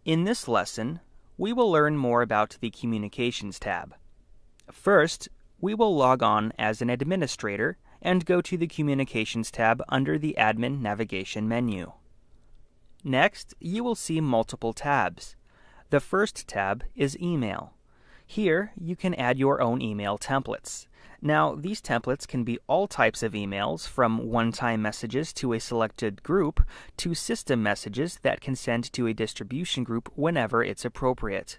In this lesson, we will learn more about the Communications tab. First, we will log on as an administrator and go to the Communications tab under the Admin navigation menu. Next, you will see multiple tabs. The first tab is Email. Here, you can add your own email templates. Now, these templates can be all types of emails, from one-time messages to a selected group, to system messages that can send to a distribution group whenever it's appropriate.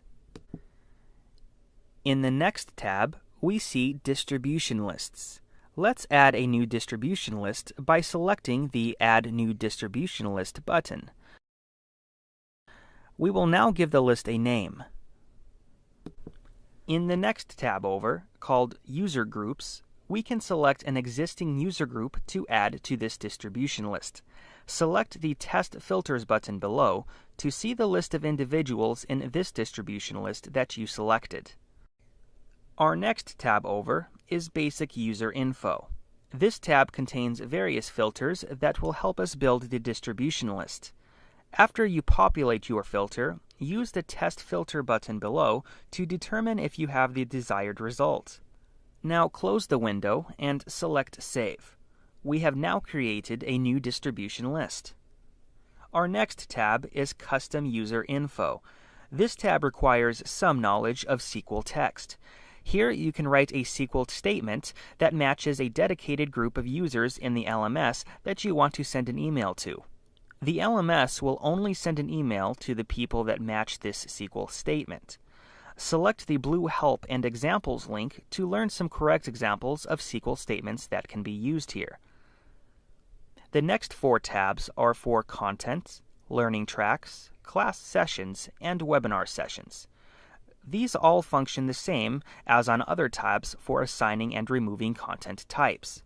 In the next tab, we see Distribution Lists. Let's add a new distribution list by selecting the Add New Distribution List button. We will now give the list a name. In the next tab over, called User Groups, we can select an existing user group to add to this distribution list. Select the Test Filters button below to see the list of individuals in this distribution list that you selected. Our next tab over is Basic User Info. This tab contains various filters that will help us build the distribution list. After you populate your filter, use the Test Filter button below to determine if you have the desired result. Now close the window and select Save. We have now created a new distribution list. Our next tab is Custom User Info. This tab requires some knowledge of SQL text. Here you can write a SQL statement that matches a dedicated group of users in the LMS that you want to send an email to. The LMS will only send an email to the people that match this SQL statement. Select the blue Help and Examples link to learn some correct examples of SQL statements that can be used here. The next 4 tabs are for Content, Learning Tracks, Class Sessions, and Webinar Sessions. These all function the same as on other tabs for assigning and removing content types.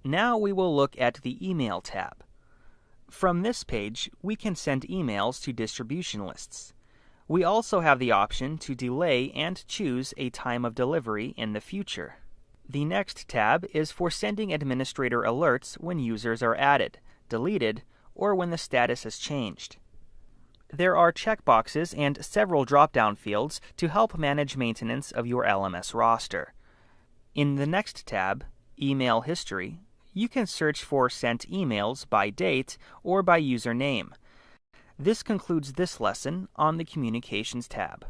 Now we will look at the Email tab. From this page, we can send emails to distribution lists. We also have the option to delay and choose a time of delivery in the future. The next tab is for sending administrator alerts when users are added, deleted, or when the status has changed. There are checkboxes and several drop-down fields to help manage maintenance of your LMS roster. In the next tab, Email History, you can search for sent emails by date or by username. This concludes this lesson on the Communications tab.